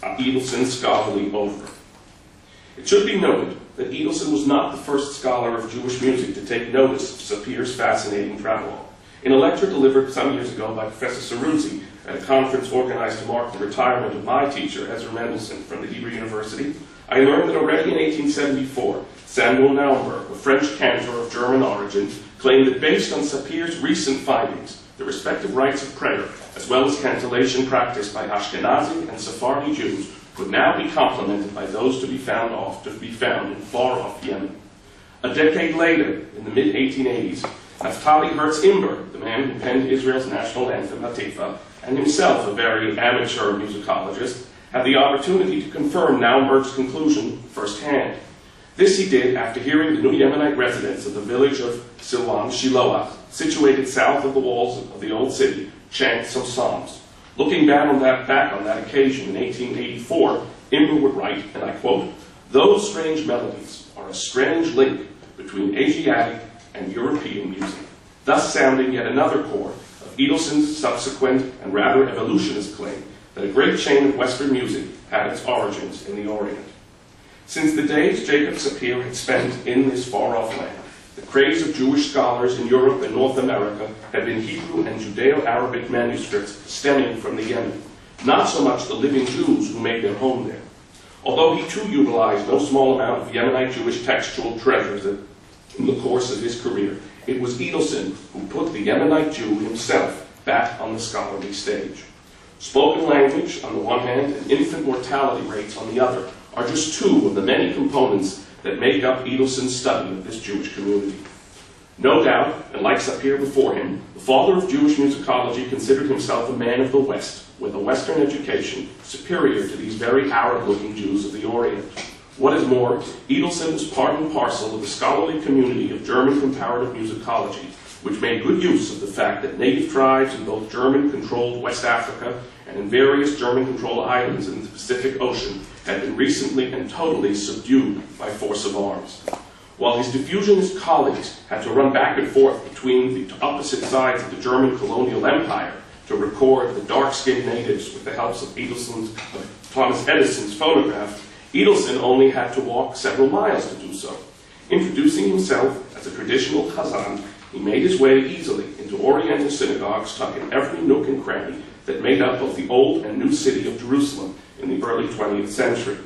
Idelson's scholarly oeuvre. It should be noted that Idelsohn was not the first scholar of Jewish music to take notice of Sapir's fascinating travelogue. In a lecture delivered some years ago by Professor Ceruzzi at a conference organized to mark the retirement of my teacher, Ezra Mendelssohn, from the Hebrew University, I learned that already in 1874, Samuel Naumburg, a French cantor of German origin, claimed that based on Sapir's recent findings, the respective rites of prayer, as well as cantillation practiced by Ashkenazi and Sephardi Jews, could now be complemented by those to be found in far-off Yemen. A decade later, in the mid-1880s, Naftali Hertz Imber, the man who penned Israel's national anthem, Hatifa, and himself a very amateur musicologist, had the opportunity to confirm Naumburg's conclusion firsthand. This he did after hearing the new Yemenite residents of the village of Silwan, Shiloah, situated south of the walls of the old city, chant some psalms. Looking back on that occasion in 1884, Imber would write, and I quote, "Those strange melodies are a strange link between Asiatic and European music, thus sounding yet another chord of Idelson's subsequent and rather evolutionist claim that a great chain of Western music had its origins in the Orient." Since the days Jacob Sapir had spent in this far-off land, the craze of Jewish scholars in Europe and North America had been Hebrew and Judeo-Arabic manuscripts stemming from the Yemen, not so much the living Jews who made their home there. Although he too utilized no small amount of Yemenite Jewish textual treasures in the course of his career, it was Idelsohn who put the Yemenite Jew himself back on the scholarly stage. Spoken language on the one hand and infant mortality rates on the other are just two of the many components that make up Idelson's study of this Jewish community. No doubt, and like Sapir before him, the father of Jewish musicology considered himself a man of the West, with a Western education superior to these very Arab-looking Jews of the Orient. What is more, Idelsohn was part and parcel of the scholarly community of German comparative musicology, which made good use of the fact that native tribes in both German-controlled West Africa and in various German-controlled islands in the Pacific Ocean had been recently and totally subdued by force of arms. While his diffusionist colleagues had to run back and forth between the opposite sides of the German colonial empire to record the dark-skinned natives with the help of Thomas Edison's phonograph, Idelsohn only had to walk several miles to do so. Introducing himself as a traditional Chazan, he made his way easily into Oriental synagogues tucked in every nook and cranny that made up both the old and new city of Jerusalem in the early 20th century.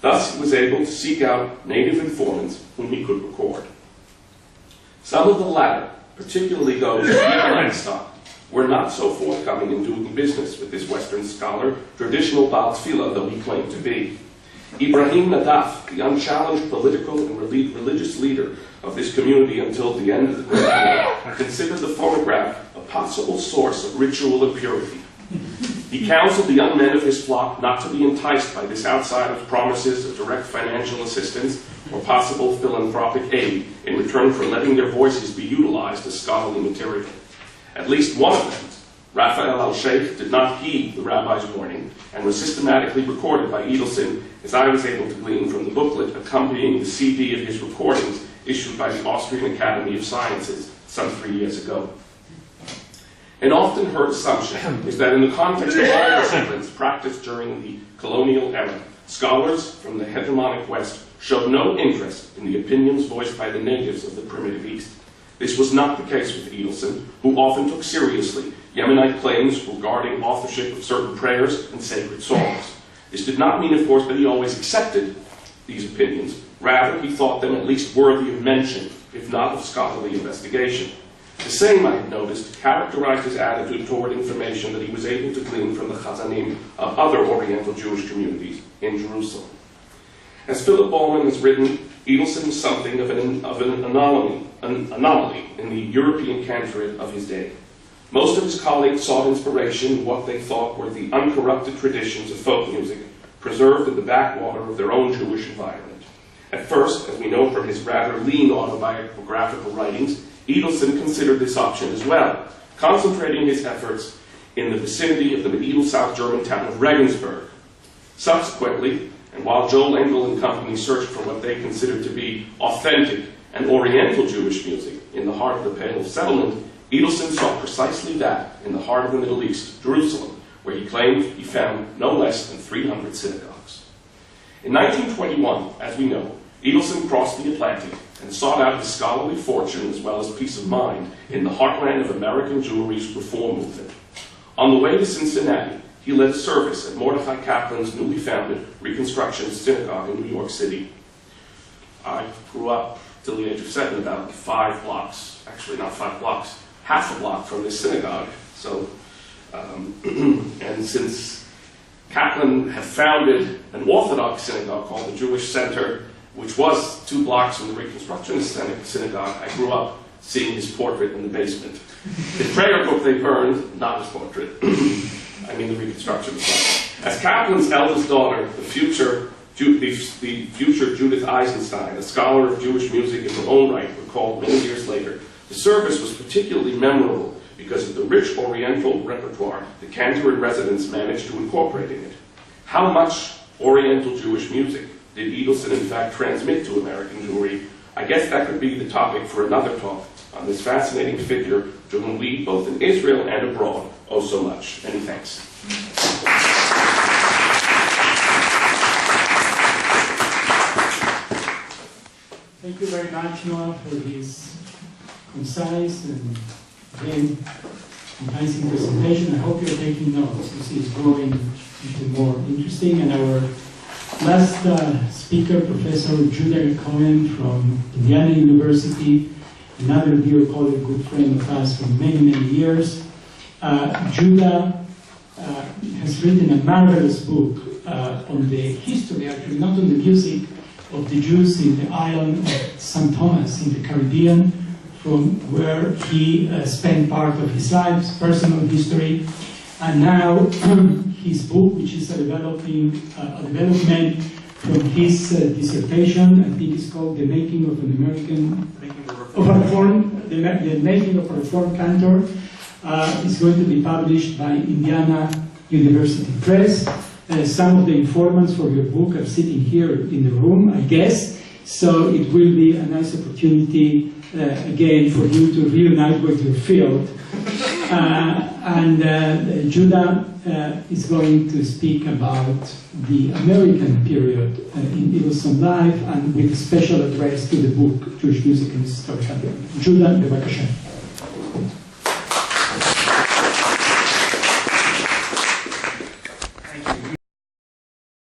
Thus, he was able to seek out native informants whom he could record. Some of the latter, particularly those of Yemenite stock, were not so forthcoming in doing business with this Western scholar, traditional Baal Tfilah though he claimed to be. Ibrahim Nadaf, the unchallenged political and religious leader of this community until the end of the Great War, considered the phonograph a possible source of ritual impurity. He counseled the young men of his flock not to be enticed by this outsider's promises of direct financial assistance or possible philanthropic aid in return for letting their voices be utilized as scholarly material. At least one of them, Raphael al-Sheikh, did not heed the rabbi's warning and was systematically recorded by Idelsohn, as I was able to glean from the booklet accompanying the CD of his recordings issued by the Austrian Academy of Sciences some 3 years ago. An often heard assumption is that in the context of all disciplines practiced during the colonial era, scholars from the hegemonic West showed no interest in the opinions voiced by the natives of the primitive East. This was not the case with Idelsohn, who often took seriously Yemenite claims regarding authorship of certain prayers and sacred songs. This did not mean, of course, that he always accepted these opinions. Rather, he thought them at least worthy of mention, if not of scholarly investigation. The same, I have noticed, characterized his attitude toward information that he was able to glean from the Chazanim of other Oriental Jewish communities in Jerusalem. As Philip Ballman has written, Idelsohn was something of an anomaly in the European cantorate of his day. Most of his colleagues sought inspiration in what they thought were the uncorrupted traditions of folk music preserved in the backwater of their own Jewish environment. At first, as we know from his rather lean autobiographical writings, Idelsohn considered this option as well, concentrating his efforts in the vicinity of the medieval South German town of Regensburg. Subsequently, and while Joel Engel and company searched for what they considered to be authentic and Oriental Jewish music in the heart of the Pale of Settlement, Idelsohn saw precisely that in the heart of the Middle East, Jerusalem, where he claimed he found no less than 300 synagogues. In 1921, as we know, Idelsohn crossed the Atlantic and sought out his scholarly fortune as well as peace of mind in the heartland of American Jewry's reform movement. On the way to Cincinnati, he led a service at Mordecai Kaplan's newly founded Reconstruction Synagogue in New York City. I grew up till the age of 7 about 5 blocks, actually not 5 blocks, half a block from this synagogue. So, and since Kaplan had founded an Orthodox synagogue called the Jewish Center, which was 2 blocks from the Reconstructionist synagogue, I grew up seeing his portrait in the basement. His prayer book they burned, not his portrait. I mean the Reconstructionist one. As Kaplan's eldest daughter, the future Judith Eisenstein, a scholar of Jewish music in her own right, recalled many years later, the service was particularly memorable because of the rich Oriental repertoire the cantor-in-residence managed to incorporate in it. How much Oriental Jewish music did Idelsohn in fact transmit to American Jewry? I guess that could be the topic for another talk on this fascinating figure to whom we, both in Israel and abroad, owe so much. Many thanks. Thank you very much, Noah, for this concise and again enticing presentation. I hope you're taking notes. You see it's growing into more interesting. And our last speaker, Professor Judah Cohen from Indiana University, another dear colleague, good friend of us for many, many years. Judah has written a marvelous book on the history, actually, not on the music, of the Jews in the island of St. Thomas in the Caribbean, from where he spent part of his life, personal history, and now his book, which is a development from his dissertation. I think it's called "The Making of an American the Making of a Reformed Cantor." Is going to be published by Indiana University Press. Some of the informants for your book are sitting here in the room, I guess. So it will be a nice opportunity, again, for you to reunite with your field. Judah is going to speak about the American period in Idelsohn's life, and with a special address to the book, Jewish Music and Historical. Judah, bevakasha.